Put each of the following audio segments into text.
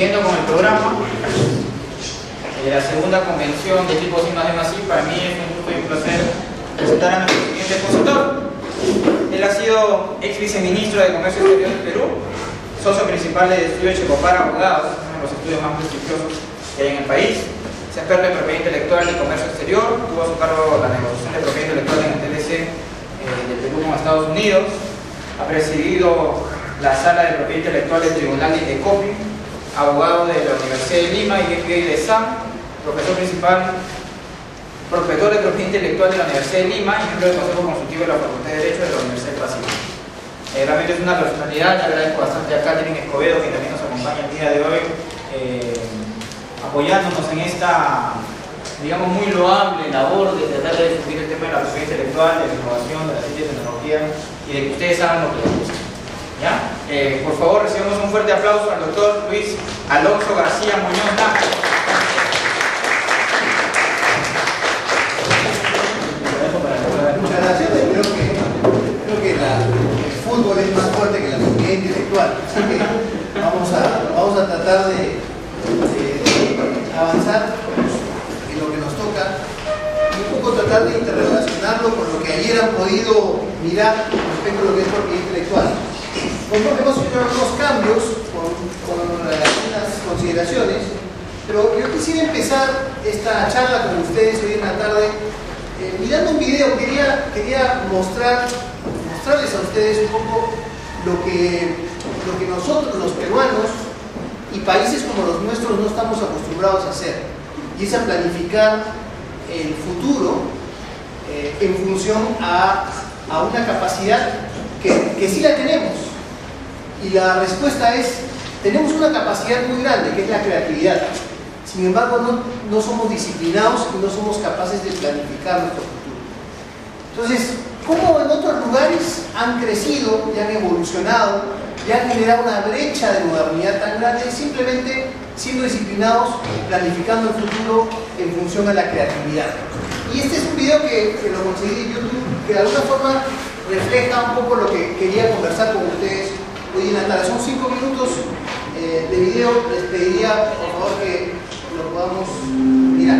Siguiendo con el programa, la segunda convención de tipo Signos de Masí, para mí es un gusto y un placer presentar a nuestro siguiente expositor. Él ha sido ex viceministro de Comercio Exterior del Perú, socio principal del estudio de Checopar Abogados, uno de los estudios más prestigiosos que hay en el país. Es experto en propiedad intelectual y comercio exterior, tuvo a su cargo la negociación de propiedad intelectual en el TLC del Perú con Estados Unidos, ha presidido la sala de propiedad intelectual del Tribunal de Indecopi, abogado de la Universidad de Lima y MBA de SAM, profesor principal, profesor de propiedad intelectual de la Universidad de Lima y miembro del Consejo Consultivo de la Facultad de Derecho de la Universidad del Pacífico. Realmente es una personalidad, le agradezco bastante a Catherine Escobedo, que también nos acompaña el día de hoy, apoyándonos en esta, digamos, muy loable labor de tratar de difundir el tema de la propiedad intelectual, de la innovación, de la ciencia y tecnología y de que ustedes hagan lo que les gusta. ¿Ya? Por favor, recibamos un fuerte aplauso al doctor Luis Alonso García Muñoz Nájera. Muchas gracias. Creo que el fútbol es más fuerte que la propiedad intelectual, así que vamos a tratar de avanzar en lo que nos toca y un poco tratar de interrelacionarlo con lo que ayer han podido mirar respecto a lo que es propiedad intelectual. Hemos hecho algunos cambios con algunas consideraciones, pero yo quisiera empezar esta charla con ustedes hoy en la tarde mirando un video. Quería mostrarles a ustedes un poco lo que nosotros los peruanos y países como los nuestros no estamos acostumbrados a hacer, y es a planificar el futuro en función a una capacidad que sí la tenemos. Y la respuesta es, tenemos una capacidad muy grande, que es la creatividad. Sin embargo, no somos disciplinados y no somos capaces de planificar nuestro futuro. Entonces, ¿cómo en otros lugares han crecido y han evolucionado y han generado una brecha de modernidad tan grande, simplemente siendo disciplinados y planificando el futuro en función a la creatividad? Y este es un video que lo conseguí en YouTube, que de alguna forma refleja un poco lo que quería conversar con ustedes hoy en la tarde. Son 5 minutos de video. Les pediría por favor que lo podamos mirar.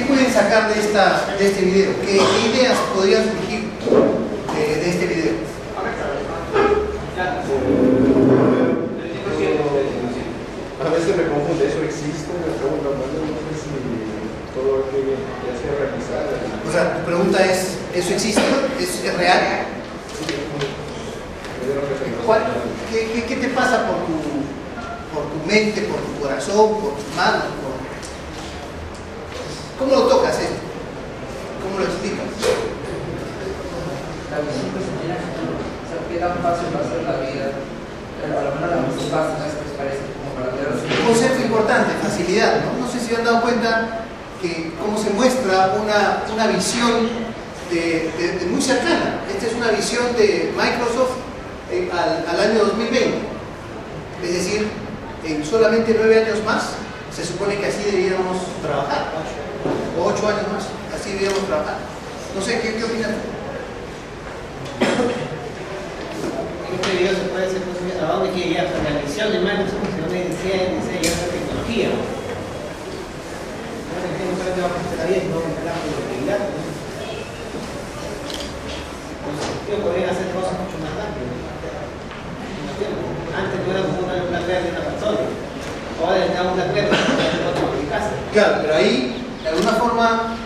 pueden sacar de este video? ¿Qué ideas podrían surgir de este video? A veces me confunde, ¿eso existe? Me pregunto, no sé si todo lo que ya se ha realizado. O sea, tu pregunta es, ¿eso existe? ¿Es real? ¿Qué te pasa por tu mente, por tu corazón, por tus manos? ¿Cómo lo tocas esto? ¿Cómo lo explicas? ¿Qué tan fácil va a ser la vida? Pero a lo menos las más básicas que parece como para ver. Un concepto importante, facilidad, ¿no? No sé si han dado cuenta que cómo se muestra una visión de muy cercana. Esta es una visión de Microsoft al año 2020. Es decir, en solamente 9 años más se supone que así deberíamos trabajar, o 8 años más, así deberíamos trabajar. No sé, ¿qué opinan? Este video se puede hacer a dónde quiere llegar, o sea, la visión de Microsoft, si no me desea esa tecnología. No solamente vamos a estar bien, no vamos a hablar de productividad. Yo podría hacer cosas mucho más rápido. Antes no era como una verde de una persona, ahora necesitamos una verde de otra en casa. Claro, pero ahí, de alguna forma,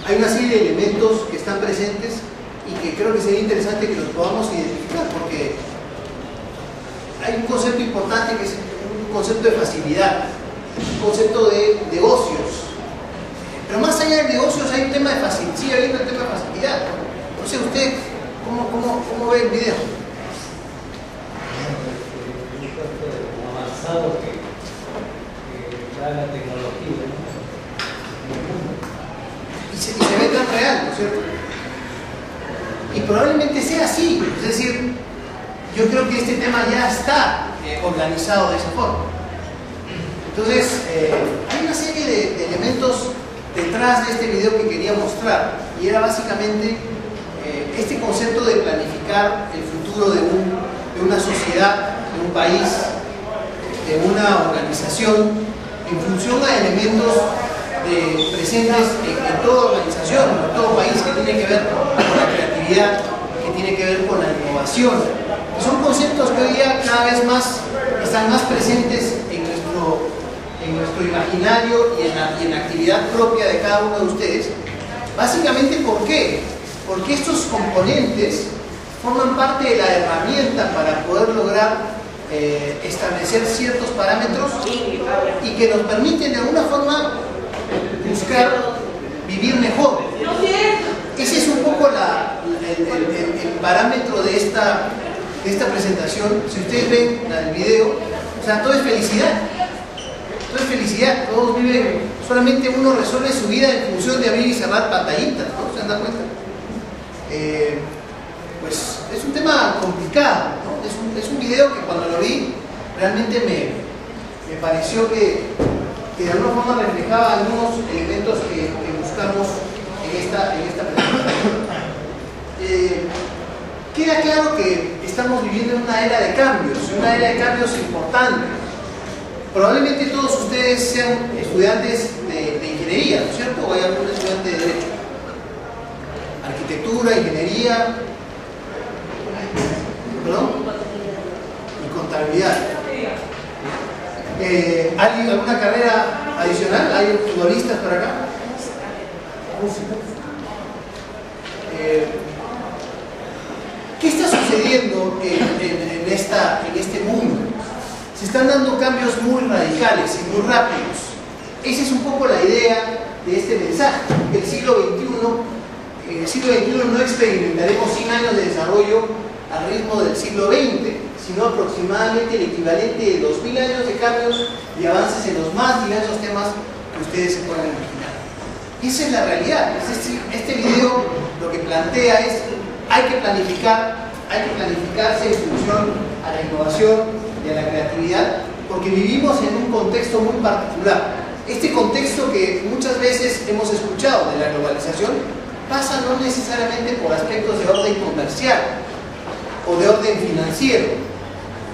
hay una serie de elementos que están presentes y que creo que sería interesante que los podamos identificar, porque hay un concepto importante que es un concepto de facilidad, un concepto de ocios. Pero más allá de negocios hay un tema de facilidad, sigue habiendo el tema de facilidad. No sé usted, ¿cómo ve el video? Avanzado que da la tecnología. Y se ve tan real, ¿no es cierto? Y probablemente sea así, es decir, yo creo que este tema ya está organizado de esa forma. Entonces, hay una serie de elementos detrás de este video que quería mostrar, y era básicamente este concepto de planificar el futuro de una sociedad, de un país, de una organización, en función a elementos presentes en toda organización, en todo país, que tiene que ver con la creatividad, que tiene que ver con la innovación. Y son conceptos que hoy día cada vez más están más presentes en nuestro imaginario y en la actividad propia de cada uno de ustedes. Básicamente, ¿por qué? Porque estos componentes forman parte de la herramienta para poder lograr establecer ciertos parámetros y que nos permiten de alguna forma buscar vivir mejor. Ese es un poco el parámetro de esta presentación. Si ustedes ven el video, o sea, todo es felicidad. Todo es felicidad. Todos viven, solamente uno resuelve su vida en función de abrir y cerrar pantallitas, ¿no? ¿Se han dado cuenta? Pues es un tema complicado, ¿no? Es un video que cuando lo vi realmente me pareció que de alguna forma reflejaba algunos elementos que buscamos en esta presentación. Queda claro que estamos viviendo en una era de cambios importantes. Probablemente todos ustedes sean estudiantes de ingeniería, ¿no es cierto? O hay algún estudiante de derecho, arquitectura, ingeniería, ¿perdón? Y contabilidad. ¿Hay alguna carrera adicional? ¿Hay futbolistas por acá? ¿Qué está sucediendo en este mundo? Se están dando cambios muy radicales y muy rápidos. Esa es un poco la idea de este mensaje. El siglo XXI no experimentaremos 100 años de desarrollo al ritmo del siglo XX, sino aproximadamente el equivalente de 2000 años de cambios y avances en los más diversos temas que ustedes se puedan imaginar. Y esa es la realidad. Este video lo que plantea es: hay que planificarse en función a la innovación y a la creatividad, porque vivimos en un contexto muy particular. Este contexto que muchas veces hemos escuchado de la globalización pasa no necesariamente por aspectos de orden comercial o de orden financiero.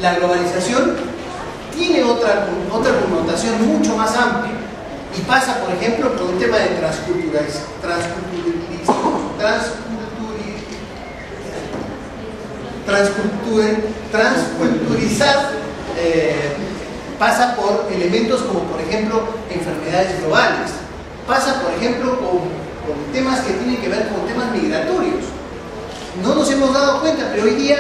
La globalización tiene otra connotación mucho más amplia, Y pasa, por ejemplo, por un tema de transculturizar, pasa por elementos como, por ejemplo, enfermedades globales, pasa, por ejemplo, con temas que tienen que ver con temas migratorios. No nos hemos dado cuenta, pero hoy día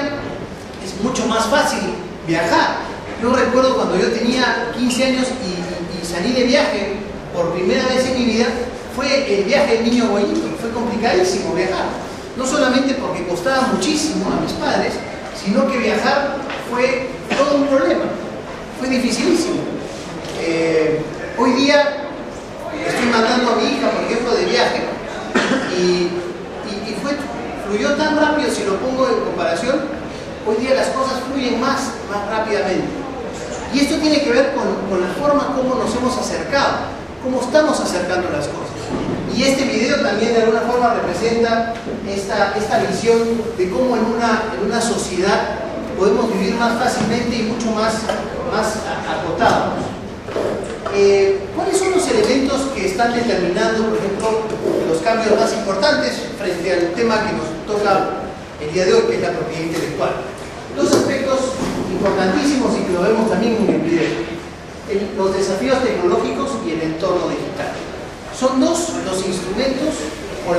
es mucho más fácil viajar. Yo recuerdo cuando yo tenía 15 años y salí de viaje por primera vez en mi vida, fue el viaje del niño bonito. Fue complicadísimo viajar, no solamente porque costaba muchísimo a mis padres, sino que viajar fue todo un problema, fue dificilísimo. Hoy día estoy mandando a mi hija, por ejemplo, de viaje y fluyó tan rápido. Si lo pongo en comparación, hoy día las cosas fluyen más rápidamente. Y esto tiene que ver con la forma como nos hemos acercado, cómo estamos acercando las cosas. Y este video también de alguna forma representa esta visión de cómo en una sociedad podemos vivir más fácilmente y mucho más acotados. ¿Cuáles son los elementos que están determinando, por ejemplo, los cambios más importantes frente al tema que nos toca el día de hoy, que es la propiedad intelectual? Dos aspectos importantísimos y que lo vemos también en el video: los desafíos tecnológicos y el entorno digital. Son dos los instrumentos o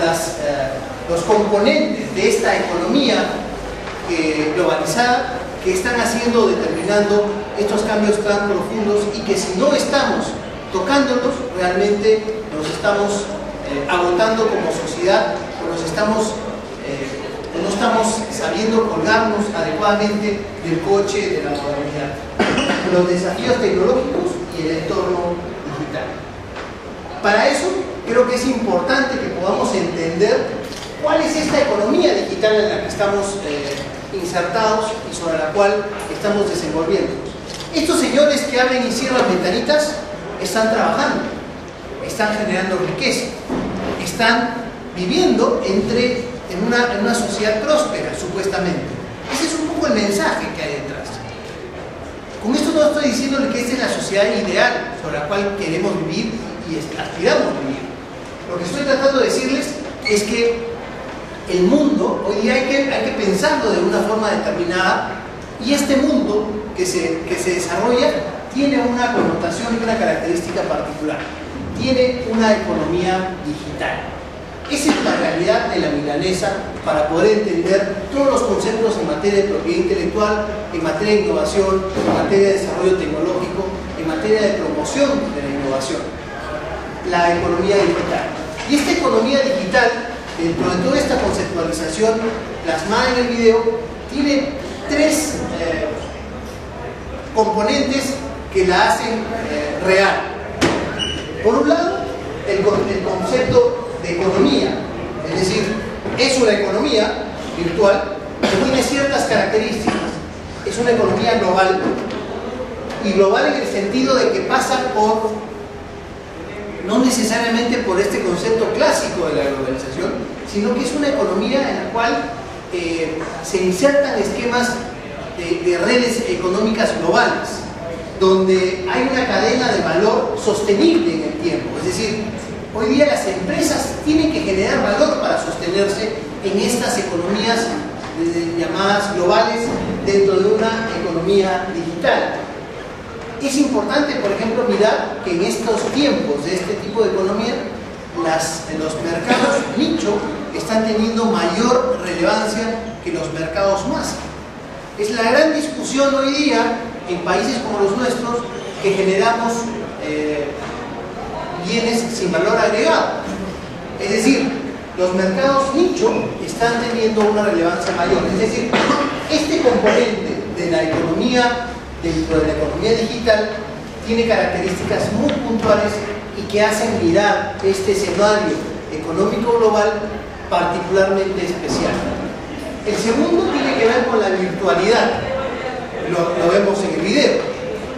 los componentes de esta economía globalizada que están determinando estos cambios tan profundos, y que si no estamos tocándolos, realmente nos estamos agotando como sociedad, o no estamos sabiendo colgarnos adecuadamente del coche de la modernidad. Los desafíos tecnológicos y el entorno digital. Para eso creo que es importante que podamos entender cuál es esta economía digital en la que estamos insertados y sobre la cual estamos desenvolviendo. Estos señores que abren y cierran ventanitas están trabajando, están generando riqueza, están viviendo en una sociedad próspera, supuestamente. Ese es un poco el mensaje que hay detrás. Con esto no estoy diciéndole que esta es la sociedad ideal sobre la cual queremos vivir y aspiramos a vivir. Lo que estoy tratando de decirles es que el mundo, hoy día hay que pensarlo de una forma determinada, y este mundo que se desarrolla tiene una connotación y una característica particular. Tiene una economía digital. Esa es la realidad de la milanesa para poder entender todos los conceptos en materia de propiedad intelectual, en materia de innovación, en materia de desarrollo tecnológico, en materia de promoción de la innovación. La economía digital. Y esta economía digital, dentro de toda esta conceptualización plasmada en el video, tiene tres componentes que la hacen real. Por un lado, el concepto de economía, es decir, es una economía virtual que tiene ciertas características. Es una economía global, y global en el sentido de que pasa no necesariamente por este concepto clásico de la globalización, sino que es una economía en la cual se insertan esquemas de redes económicas globales, donde hay una cadena de valor sostenible en el tiempo. Es decir, hoy día las empresas tienen que generar valor para sostenerse en estas economías llamadas globales dentro de una economía digital. Es importante, por ejemplo, mirar que en estos tiempos de este tipo de economía, los mercados nicho están teniendo mayor relevancia que los mercados masa. Es la gran discusión hoy día en países como los nuestros, que generamos bienes sin valor agregado. Es decir, los mercados nicho están teniendo una relevancia mayor. Es decir, este componente de la economía, dentro de la economía digital, tiene características muy puntuales y que hacen mirar este escenario económico global particularmente especial. El segundo tiene que ver con la virtualidad. Lo vemos en el video.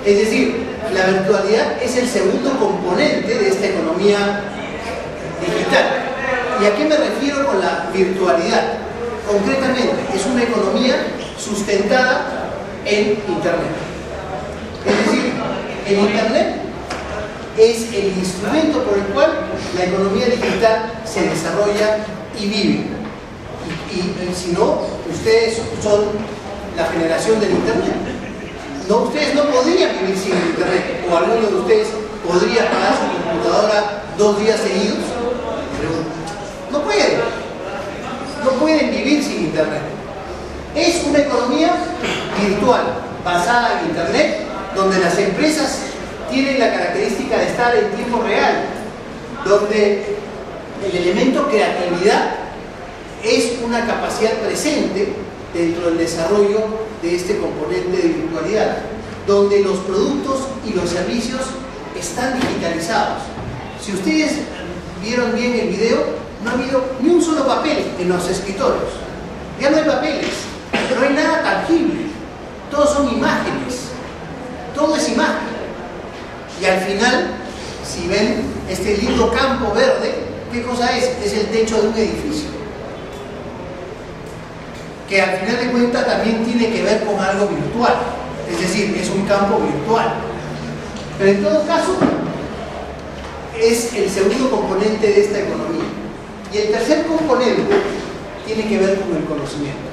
Es decir, la virtualidad es el segundo componente de esta economía digital. ¿Y a qué me refiero con la virtualidad? Concretamente, es una economía sustentada en Internet. Es decir, el Internet es el instrumento por el cual la economía digital se desarrolla y vive. Y si no, ustedes son la generación del Internet. No, ustedes no podrían vivir sin Internet, o alguno de ustedes podría pagar su computadora 2 días seguidos, pero no pueden. No pueden vivir sin Internet. Es una economía virtual, basada en Internet, donde las empresas tienen la característica de estar en tiempo real, donde el elemento creatividad es una capacidad presente dentro del desarrollo de este componente de virtualidad, donde los productos y los servicios están digitalizados. Si ustedes vieron bien el video, no ha habido ni un solo papel en los escritorios. Ya no hay papeles, no hay nada tangible. Todos son imágenes. Todo es imagen. Y al final, si ven este lindo campo verde, ¿qué cosa es? Es el techo de un edificio. Que al final de cuentas también tiene que ver con algo virtual. Es decir, es un campo virtual. Pero en todo caso, es el segundo componente de esta economía. Y el tercer componente tiene que ver con el conocimiento.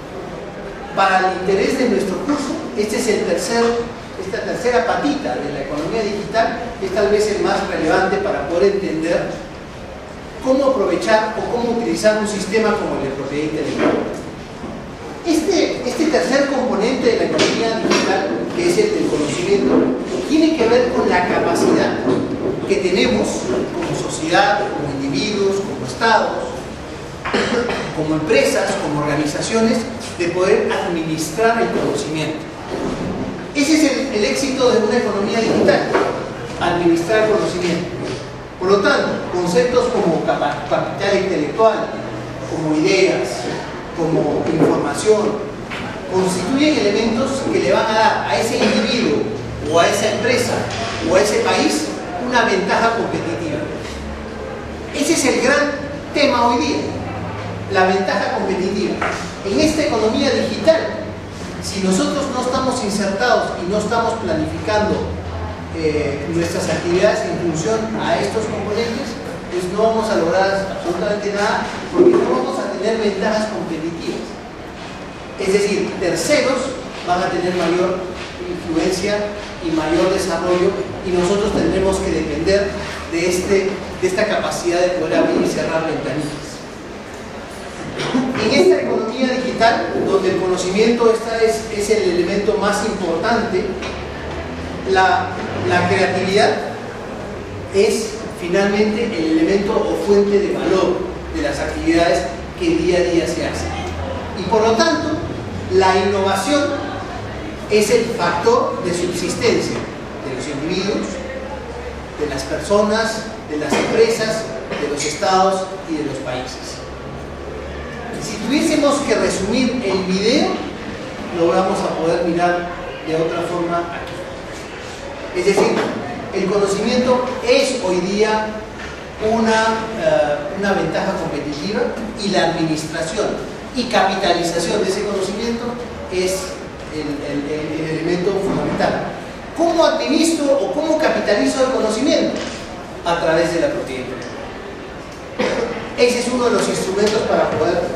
Para el interés de nuestro curso, esta tercera patita de la economía digital es tal vez el más relevante para poder entender cómo aprovechar o cómo utilizar un sistema como el de propiedad intelectual. Este tercer componente de la economía digital, que es el del conocimiento, tiene que ver con la capacidad que tenemos como sociedad, como individuos, como estados, como empresas, como organizaciones, de poder administrar el conocimiento. Ese es el éxito de una economía digital, administrar el conocimiento. Por lo tanto, conceptos como capital intelectual, como ideas, como información, constituyen elementos que le van a dar a ese individuo o a esa empresa o a ese país una ventaja competitiva. Ese es el gran tema hoy día, la ventaja competitiva. En esta economía digital, si nosotros no estamos insertados y no estamos planificando nuestras actividades en función a estos componentes, pues no vamos a lograr absolutamente nada, porque no vamos a tener ventajas competitivas. Es decir, terceros van a tener mayor influencia y mayor desarrollo, y nosotros tendremos que depender de esta capacidad de poder abrir y cerrar ventanillas. En esta economía digital, donde el conocimiento es el elemento más importante, la creatividad es finalmente el elemento o fuente de valor de las actividades que día a día se hacen. Y por lo tanto, la innovación es el factor de subsistencia de los individuos, de las personas, de las empresas, de los estados y de los países. Si tuviésemos que resumir el video, lo vamos a poder mirar de otra forma aquí. Es decir, el conocimiento es hoy día una ventaja competitiva, y la administración y capitalización de ese conocimiento es el elemento fundamental. ¿Cómo administro o cómo capitalizo el conocimiento? A través de la propiedad intelectual. Ese es uno de los instrumentos para poder